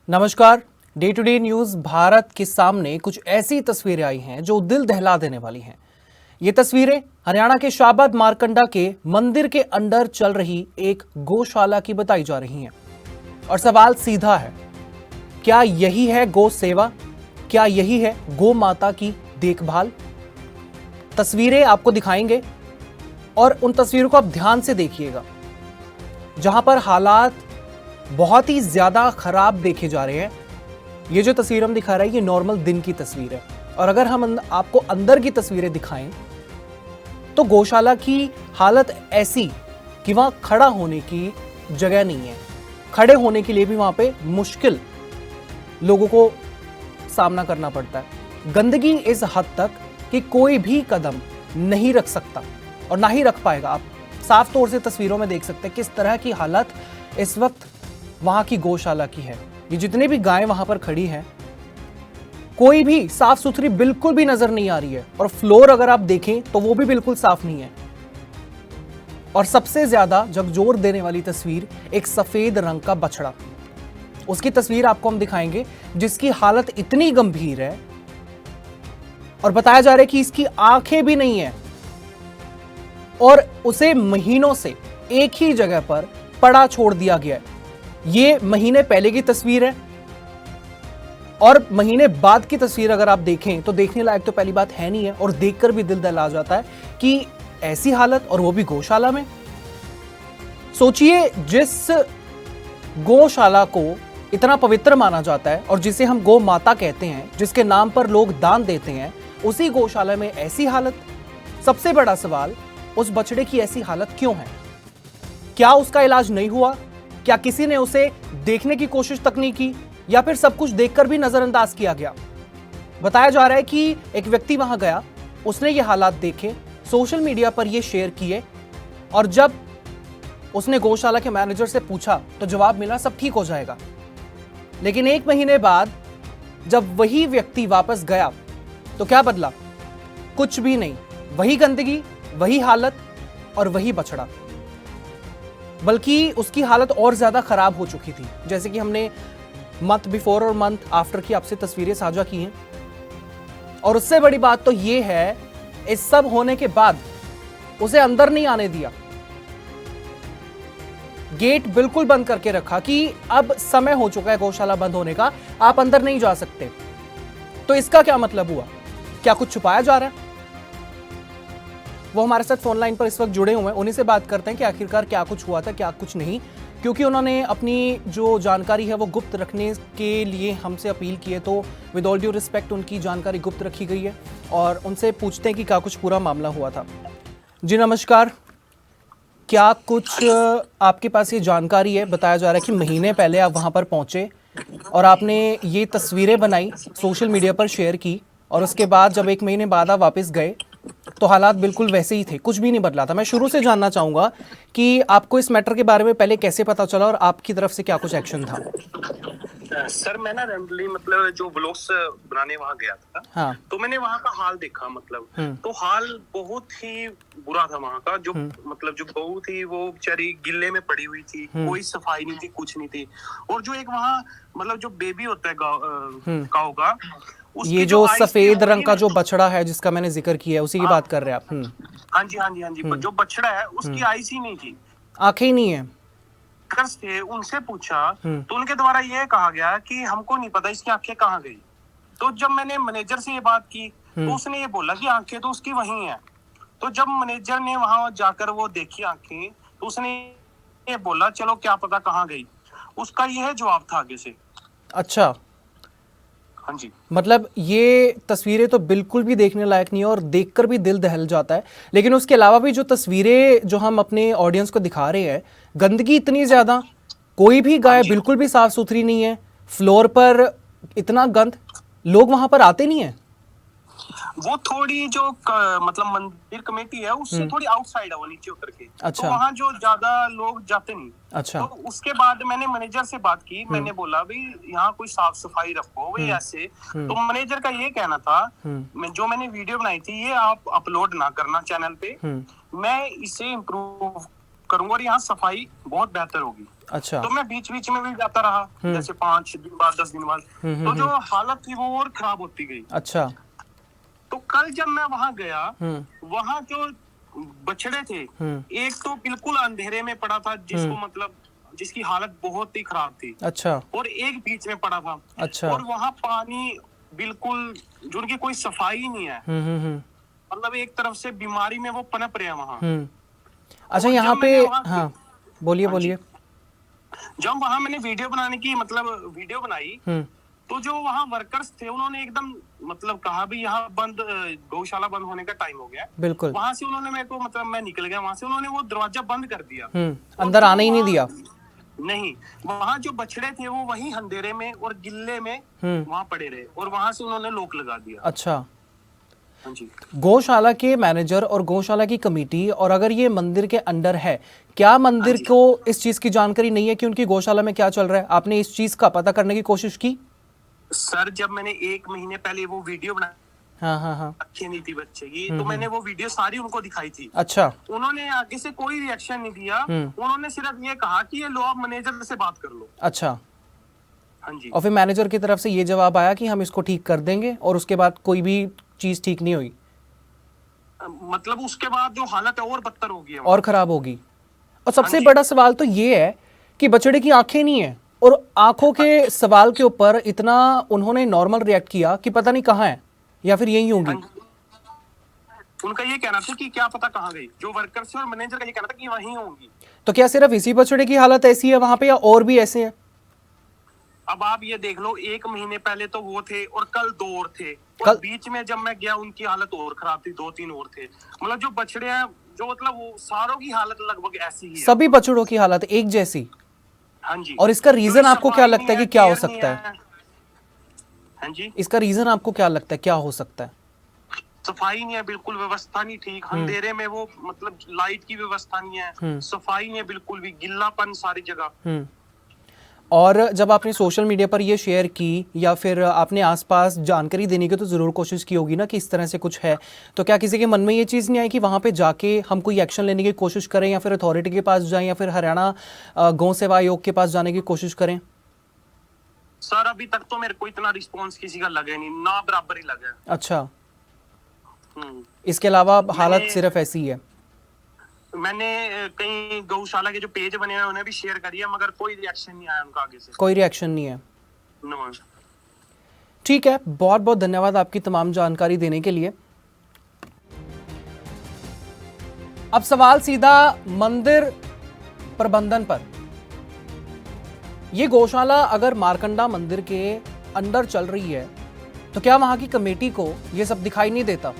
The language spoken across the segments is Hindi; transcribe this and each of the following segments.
नमस्कार। Day to day news Bharat के सामने कुछ ऐसी तस्वीरें आई हैं जो दिल दहला देने वाली हैं। ये तस्वीरें हरियाणा के शाबाद मारकंडा के मंदिर के अंदर चल रही एक गौशाला की बताई जा रही हैं। और सवाल सीधा है, क्या यही है गौ सेवा? क्या यही है गौ माता की देखभाल? तस्वीरें आपको दिखाएंगे और उन तस्वीरों को आप ध्यान से देखिएगा, जहां पर हालात बहुत ही ज्यादा खराब देखे जा रहे हैं। ये जो तस्वीर हम दिखा रहे हैं, ये नॉर्मल दिन की तस्वीर है। और अगर हम आपको अंदर की तस्वीरें दिखाएं तो गौशाला की हालत ऐसी कि वहां खड़ा होने की जगह नहीं है। खड़े होने के लिए भी वहां पे मुश्किल लोगों को सामना करना पड़ता है। गंदगी इस हद तक कि कोई भी कदम नहीं रख सकता और ना ही रख पाएगा। आप साफ तौर से तस्वीरों में देख सकते हैं किस तरह की हालत इस वक्त वहां की गौशाला की है। ये जितने भी गायें वहां पर खड़ी हैं, कोई भी साफ सुथरी बिल्कुल भी नजर नहीं आ रही है। और फ्लोर अगर आप देखें तो वो भी बिल्कुल साफ नहीं है। और सबसे ज्यादा झकझोर देने वाली तस्वीर एक सफेद रंग का बछड़ा, उसकी तस्वीर आपको हम दिखाएंगे, जिसकी हालत इतनी गंभीर है और बताया जा रहा है कि इसकी आंखें भी नहीं है और उसे महीनों से एक ही जगह पर पड़ा छोड़ दिया गया है। ये महीने पहले की तस्वीर है और महीने बाद की तस्वीर अगर आप देखें तो देखने लायक तो पहली बात है नहीं है, और देखकर भी दिल दहला जाता है कि ऐसी हालत, और वो भी गौशाला में। सोचिए, जिस गौशाला को इतना पवित्र माना जाता है और जिसे हम गौ माता कहते हैं, जिसके नाम पर लोग दान देते हैं, उसी गौशाला में ऐसी हालत। सबसे बड़ा सवाल, उस बछड़े की ऐसी हालत क्यों है? क्या उसका इलाज नहीं हुआ? क्या किसी ने उसे देखने की कोशिश तक नहीं की, या फिर सब कुछ देखकर भी नजरअंदाज किया गया? बताया जा रहा है कि एक व्यक्ति वहां गया, उसने ये हालात देखे, सोशल मीडिया पर ये शेयर किए, और जब उसने गौशाला के मैनेजर से पूछा तो जवाब मिला सब ठीक हो जाएगा। लेकिन एक महीने बाद जब वही व्यक्ति वापस गया तो क्या बदला? कुछ भी नहीं। वही गंदगी, वही हालत और वही बछड़ा, बल्कि उसकी हालत और ज्यादा खराब हो चुकी थी। जैसे कि हमने मंथ बिफोर और मंथ आफ्टर की आपसे तस्वीरें साझा की हैं। और उससे बड़ी बात तो यह है, इस सब होने के बाद उसे अंदर नहीं आने दिया, गेट बिल्कुल बंद करके रखा कि अब समय हो चुका है गौशाला बंद होने का, आप अंदर नहीं जा सकते। तो इसका क्या मतलब हुआ? क्या कुछ छुपाया जा रहा है? वो हमारे साथ फोन लाइन पर इस वक्त जुड़े हुए हैं, उन्हीं से बात करते हैं कि आखिरकार क्या कुछ हुआ था, क्या कुछ नहीं। क्योंकि उन्होंने अपनी जो जानकारी है वो गुप्त रखने के लिए हमसे अपील की है, तो विद ऑल ड्यू रिस्पेक्ट उनकी जानकारी गुप्त रखी गई है और उनसे पूछते हैं कि क्या कुछ पूरा मामला हुआ था। जी नमस्कार, क्या कुछ आपके पास ये जानकारी है? बताया जा रहा है कि महीने पहले आप वहाँ पर पहुँचे और आपने ये तस्वीरें बनाई, सोशल मीडिया पर शेयर की, और उसके बाद जब एक महीने बाद आप वापस गए तो हालात बिल्कुल वैसे ही थे, कुछ भी नहीं बदला था। मैं शुरू से जानना चाहूंगा कि आपको इस मैटर के बारे में पहले कैसे पता चला और आपकी तरफ से क्या कुछ एक्शन था? सर मैं ना रैंडमली मतलब जो व्लॉग्स बनाने वहां गया था, हाँ। तो मैंने वहां का हाल देखा, मतलब तो हाल बहुत ही बुरा था वहां का। जो मतलब जो गऊ थी वो बेचारी गिल्ले में पड़ी हुई थी, कोई सफाई नहीं थी, कुछ नहीं थी। और जो एक वहां मतलब जो बेबी होता है काऊ का, ये जो सफेद रंग का जो बछड़ा है जिसका मैंने जिक्र किया है, उसी की बात कर रहे हैं आप? हाँ जी हाँ जी हाँ जी। जो बछड़ा है उसकी आईज ही नहीं थी, आंखें ही नहीं है। से उनसे पूछा तो उनके द्वारा ये कहा गया कि हमको नहीं पता इसकी आंखें कहाँ गई। तो जब मैंने मैनेजर से ये बात की तो उसने ये बोला कि आंखें तो उसकी वहीं है। तो जब मैनेजर ने वहां जाकर वो देखी आंखें, तो उसने ये बोला चलो क्या पता कहाँ गई। उसका यह जवाब था आगे से। अच्छा, हाँ जी। मतलब ये तस्वीरें तो बिल्कुल भी देखने लायक नहीं है और देखकर भी दिल दहल जाता है। लेकिन उसके अलावा भी जो तस्वीरें जो हम अपने ऑडियंस को दिखा रहे हैं, गंदगी इतनी ज्यादा, कोई भी गाय बिल्कुल भी साफ सुथरी नहीं है, फ्लोर पर इतना गंद, लोग वहां पर आते नहीं है। वो थोड़ी जो मतलब मंदिर कमेटी है उससे थोड़ी आउटसाइड है वो, नीचे उतर के। अच्छा। तो वहाँ जो ज्यादा लोग जाते नहीं। अच्छा। तो उसके बाद मैंने मैनेजर से बात की, मैंने बोला भाई यहाँ कोई साफ सफाई रखो भाई ऐसे। तो मैनेजर का ये कहना था, जो मैंने वीडियो बनाई थी ये आप अपलोड ना करना चैनल पे, मैं इसे इम्प्रूव करूंगा और यहाँ सफाई बहुत बेहतर होगी। अच्छा। तो मैं बीच बीच में भी जाता रहा, जैसे 5 दिन बाद 10 दिन बाद, तो जो हालत थी वो और खराब होती गई। अच्छा। तो कल जब मैं वहां गया, वहां जो बछड़े थे, एक तो बिल्कुल अंधेरे में पड़ा था, जिसको मतलब जिसकी हालत बहुत ही खराब थी। अच्छा। और एक बीच में पड़ा था। अच्छा। और वहां पानी बिल्कुल, जिनकी कोई सफाई नहीं है, मतलब एक तरफ से बीमारी में वो पनप रहे हैं वहां। अच्छा, और यहाँ जब पे मैंने वहां- हाँ, बोलिए हाँ जी। बोलिए। जब वहां मैंने वीडियो बनाने की मतलब वीडियो बनाई, तो जो वहाँ वर्कर्स थे उन्होंने एकदम मतलब कहा भी यहाँ बंद, गौशाला बंद होने का टाइम हो गया। बिल्कुल। वहां से उन्होंने मेरे को मतलब मैं निकल गया वहां से, उन्होंने वो दरवाजा बंद कर दिया। अंदर आने ही नहीं दिया। नहीं, वहाँ जो बछड़े थे वो वहीं अंधेरे में और गिल्ले में वहां पड़े रहे, और वहां से उन्होंने लॉक लगा दिया। अच्छा। हाँ जी। गौशाला के मैनेजर और गौशाला की कमेटी, और अगर ये मंदिर के अंडर है, क्या मंदिर को इस चीज की जानकारी नहीं है कि उनकी गौशाला में क्या चल रहा है? आपने इस चीज का पता करने की कोशिश की? सर, जब मैंने 1 महीने पहले वो वीडियो बनाई, हाँ, अच्छी नहीं थी बच्चे की, तो मैंने वो वीडियो सारी उनको दिखाई थी। अच्छा। उन्होंने आगे से कोई रिएक्शन नहीं दिया। उन्होंने सिर्फ ये कहा कि ये लो, आप मैनेजर से बात कर लो। अच्छा। हाँ जी। और फिर मैनेजर की तरफ से ये जवाब आया कि हम इसको ठीक कर देंगे, और उसके बाद कोई भी चीज ठीक नहीं हुई? मतलब उसके बाद जो हालत है और बदतर होगी, और खराब होगी। और सबसे हाँ जी। बड़ा सवाल तो ये है कि बछड़े की आंखें नहीं है, और आंखों के सवाल के ऊपर इतना उन्होंने नॉर्मल रिएक्ट किया कि पता नहीं कहाँ है, या फिर यही होंगी। उनका ये कहना था कि क्या पता कहाँ गई। जो वर्कर्स और मैनेजर का ये कहना था कि वहीं होंगी। तो क्या सिर्फ इसी बछड़े की हालत ऐसी है वहां पे, या और भी ऐसे हैं? अब आप ये देख लो, 1 महीने पहले तो वो थे और कल 2 और थे, और बीच में जब मैं गया उनकी हालत और खराब थी, 2-3 और थे। मतलब जो बछड़े हैं, जो मतलब वो सारों की हालत लगभग ऐसी ही है। सभी बछड़ों की हालत एक जैसी? हाँ जी। और इसका रीजन आपको क्या लगता है कि क्या हो सकता है? हाँ जी। इसका रीजन आपको क्या लगता है क्या हो सकता है? सफाई नहीं है, बिल्कुल व्यवस्था नहीं ठीक, अंधेरे में वो मतलब लाइट की व्यवस्था नहीं है, सफाई नहीं है बिल्कुल भी, गिल्लापन सारी जगह। और जब आपने सोशल मीडिया पर ये शेयर की, या फिर आपने आसपास जानकारी देने की तो ज़रूर कोशिश की होगी ना कि इस तरह से कुछ है, तो क्या किसी के मन में ये चीज़ नहीं आई कि वहाँ पे जाके हम कोई एक्शन लेने की कोशिश करें, या फिर अथॉरिटी के पास जाएं, या फिर हरियाणा गौ सेवा आयोग के पास जाने की कोशिश करें? सर, अभी तक तो मेरे को इतना रिस्पॉन्स किसी का लगे नहीं, ना बराबर ही लगा। अच्छा। इसके अलावा हालत सिर्फ ऐसी है? मैंने कई गौशाला के जो पेज बने हैं उन्हें भी शेयर करी है, मगर कोई रिएक्शन नहीं आया उनका आगे से। कोई रिएक्शन नहीं है? नो। ठीक है, बहुत बहुत धन्यवाद आपकी तमाम जानकारी देने के लिए। अब सवाल सीधा मंदिर प्रबंधन पर। यह गौशाला अगर मारकंडा मंदिर के अंदर चल रही है, तो क्या वहां की कमेटी को यह सब दिखाई नहीं देता?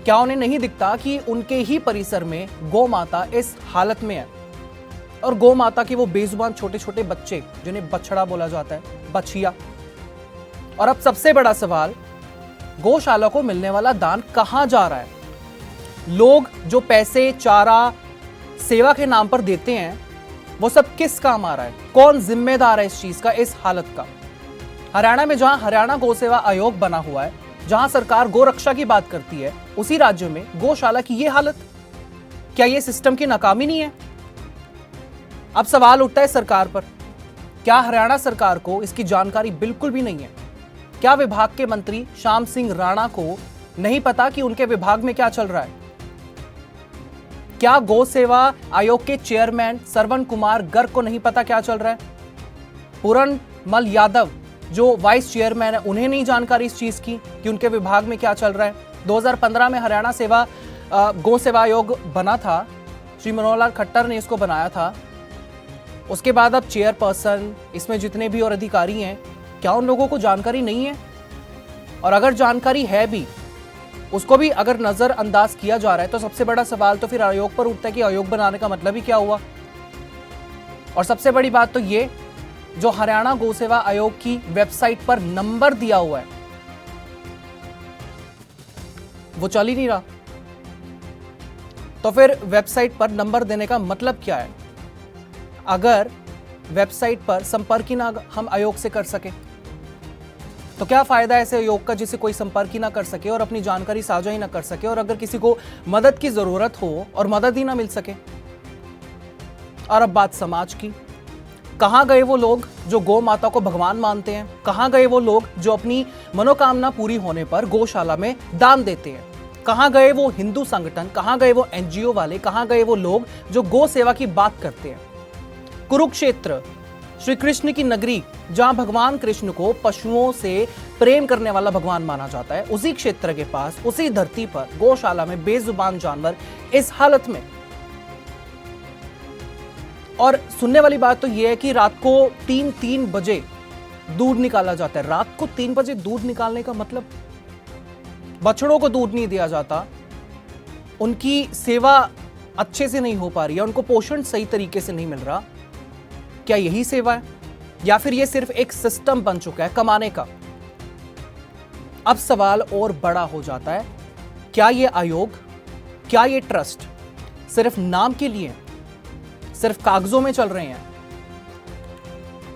क्या उन्हें नहीं दिखता कि उनके ही परिसर में गौ माता इस हालत में है, और गौ माता के वो बेजुबान छोटे छोटे बच्चे जिन्हें बछड़ा बोला जाता है, बछिया। और अब सबसे बड़ा सवाल, गौशाला को मिलने वाला दान कहां जा रहा है? लोग जो पैसे, चारा, सेवा के नाम पर देते हैं, वो सब किस काम आ रहा है? कौन जिम्मेदार है इस चीज का, इस हालत का? हरियाणा में जहां हरियाणा गौ सेवा आयोग बना हुआ है, जहां सरकार गौ रक्षा की बात करती है, उसी राज्य में गौशाला की ये हालत। क्या ये सिस्टम की नाकामी नहीं है? अब सवाल उठता है सरकार पर। क्या हरियाणा सरकार को इसकी जानकारी बिल्कुल भी नहीं है? क्या विभाग के मंत्री श्याम सिंह राणा को नहीं पता कि उनके विभाग में क्या चल रहा है? क्या गौ सेवा आयोग के चेयरमैन श्रवण कुमार गर्ग को नहीं पता क्या चल रहा है? पूरन मल यादव जो वाइस चेयरमैन है, उन्हें नहीं जानकारी इस चीज की कि उनके विभाग में क्या चल रहा है? 2015 में हरियाणा गौ सेवा आयोग बना था, श्री मनोहर लाल खट्टर ने इसको बनाया था। उसके बाद अब चेयरपर्सन, इसमें जितने भी और अधिकारी हैं, क्या उन लोगों को जानकारी नहीं है? और अगर जानकारी है भी, उसको भी अगर नजरअंदाज किया जा रहा है, तो सबसे बड़ा सवाल तो फिर आयोग पर उठता है कि आयोग बनाने का मतलब ही क्या हुआ? और सबसे बड़ी बात तो ये, जो हरियाणा गौ सेवा आयोग की वेबसाइट पर नंबर दिया हुआ है, वो चल ही नहीं रहा। तो फिर वेबसाइट पर नंबर देने का मतलब क्या है? अगर वेबसाइट पर संपर्क ही ना हम आयोग से कर सके, तो क्या फायदा ऐसे आयोग का जिसे कोई संपर्क ही ना कर सके और अपनी जानकारी साझा ही ना कर सके, और अगर किसी को मदद की जरूरत हो और मदद ही ना मिल सके? और अब बात समाज की, कहां गए वो लोग जो गौ माता को भगवान मानते हैं? कहां गए वो लोग जो अपनी मनोकामना पूरी होने पर गौशाला में दान देते हैं? कहां गए वो हिंदू संगठन? कहां गए वो एनजीओ वाले? कहां गए वो लोग जो गौ सेवा की बात करते हैं? कुरुक्षेत्र, श्री कृष्ण की नगरी, जहां भगवान कृष्ण को पशुओं से प्रेम करने वाला भगवान माना जाता है, उसी क्षेत्र के पास, उसी धरती पर गौशाला में बेजुबान जानवर इस हालत में। और सुनने वाली बात तो यह है कि रात को 3 बजे दूध निकाला जाता है। रात को 3 बजे दूध निकालने का मतलब, बछड़ों को दूध नहीं दिया जाता, उनकी सेवा अच्छे से नहीं हो पा रही है, उनको पोषण सही तरीके से नहीं मिल रहा। क्या यही सेवा है या फिर यह सिर्फ एक सिस्टम बन चुका है कमाने का? अब सवाल और बड़ा हो जाता है, क्या यह आयोग, क्या यह ट्रस्ट सिर्फ नाम के लिए, सिर्फ कागजों में चल रहे हैं?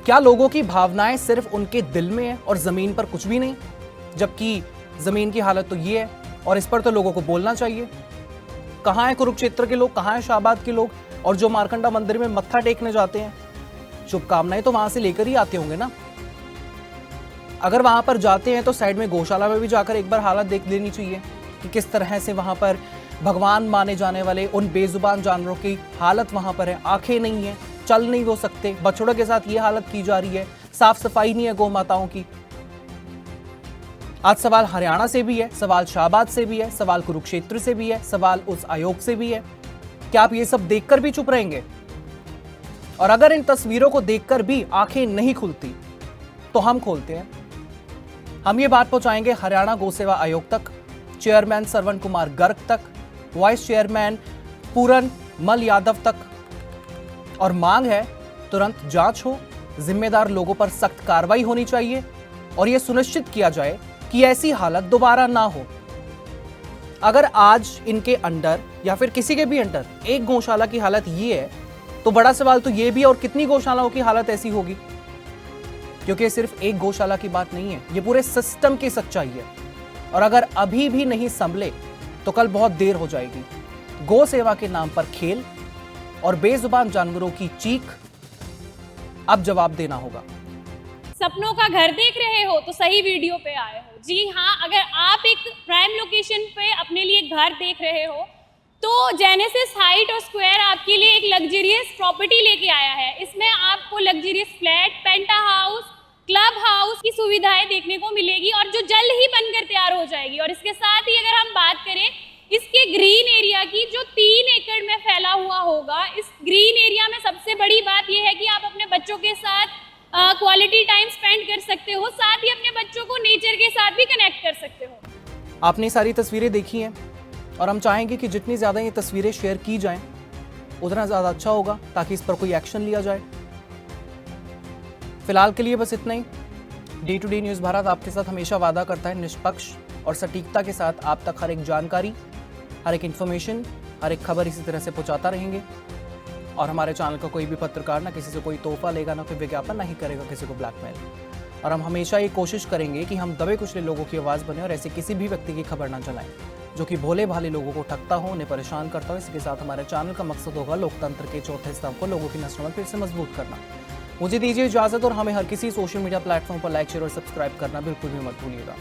क्या लोगों की भावनाएं सिर्फ उनके दिल में है और जमीन पर कुछ भी नहीं? जबकि जमीन की हालत तो ये है और इस पर तो लोगों को बोलना चाहिए। कहां है कुरुक्षेत्र के लोग, कहां है शाहबाद के लोग? और जो मारकंडा मंदिर में मत्था टेकने जाते हैं, शुभकामनाएं तो वहां से लेकर ही आते होंगे ना। अगर वहां पर जाते हैं तो साइड में गौशाला में भी जाकर एक बार हालत देख लेनी चाहिए कि किस तरह से वहां पर भगवान माने जाने वाले उन बेजुबान जानवरों की हालत वहां पर है। आंखें नहीं है, चल नहीं वो सकते, बछड़ों के साथ ये हालत की जा रही है, साफ सफाई नहीं है गौ माताओं की। आज सवाल हरियाणा से भी है, सवाल शाहबाद से भी है, सवाल कुरुक्षेत्र से भी है, सवाल उस आयोग से भी है। क्या आप ये सब देखकर भी चुप रहेंगे? और अगर इन तस्वीरों को देखकर भी आंखें नहीं खुलती तो हम खोलते हैं। हम ये बात पहुंचाएंगे हरियाणा गौ सेवा आयोग तक, चेयरमैन सरवण कुमार गर्ग तक, वाइस चेयरमैन पूरन मल यादव तक, और मांग है तुरंत जांच हो, जिम्मेदार लोगों पर सख्त कार्रवाई होनी चाहिए और यह सुनिश्चित किया जाए कि ऐसी हालत दोबारा ना हो। अगर आज इनके अंडर या फिर किसी के भी अंडर एक गौशाला की हालत ये है, तो बड़ा सवाल तो ये भी है और कितनी गौशालाओं की हालत ऐसी होगी? क्योंकि ये सिर्फ एक गौशाला की बात नहीं है, ये पूरे सिस्टम की सच्चाई है। और अगर अभी भी नहीं संभले तो कल बहुत देर हो जाएगी। गौ सेवा के नाम पर खेल और बेजुबान जानवरों की चीख, अब जवाब देना होगा। सपनों का घर देख रहे हो तो सही वीडियो पे आए हो। जी हाँ, अगर आप एक प्राइम लोकेशन पे अपने लिए घर देख रहे हो तो जेनेसिस हाइट और स्क्वायर आपके लिए एक लग्जरियस प्रॉपर्टी लेके आया है। इसमें आपको लग्जरियस फ्लैट, पेंटा हाउस, क्लब हाउस की सुविधाएं देखने को मिलेगी और जो जल्द ही बनकर तैयार हो जाएगी। और इसके साथ ही अगर हम बात करें इसके ग्रीन एरिया की, जो 3 एकड़ में फैला हुआ होगा, इस ग्रीन एरिया में सबसे बड़ी बात यह है कि आप अपने बच्चों के साथ क्वालिटी टाइम स्पेंड कर सकते हो, साथ ही अपने बच्चों को नेचर के साथ भी कनेक्ट कर सकते हो। आपने सारी तस्वीरें देखी हैं और हम चाहेंगे कि जितनी ज़्यादा ये तस्वीरें शेयर की जाएं उतना ज़्यादा अच्छा होगा, ताकि इस पर कोई एक्शन लिया जाए। फिलहाल के लिए बस इतना ही। Day to day news Bharat आपके साथ हमेशा वादा करता है निष्पक्ष और सटीकता के साथ आप तक हर एक जानकारी, हर एक इन्फॉर्मेशन, हर एक खबर इसी तरह से पहुंचाता रहेंगे। और हमारे चैनल का कोई भी पत्रकार ना किसी से कोई तोहफा लेगा, ना कोई विज्ञापन, ना ही करेगा किसी को ब्लैकमेल। और हम हमेशा ये कोशिश करेंगे कि हम दबे कुचले लोगों की आवाज़ बने और ऐसे किसी भी व्यक्ति की खबर ना चलाएं जो कि भोले भाले लोगों को ठगता हो, उन्हें परेशान करता हो। इसके साथ हमारे चैनल का मकसद होगा लोकतंत्र के चौथे स्तंभ को लोगों की नस्लों में फिर से मजबूत करना। मुझे दीजिए इजाजत और हमें हर किसी सोशल मीडिया प्लेटफॉर्म पर लाइक, शेयर और सब्सक्राइब करना बिल्कुल भी मत भूलिएगा।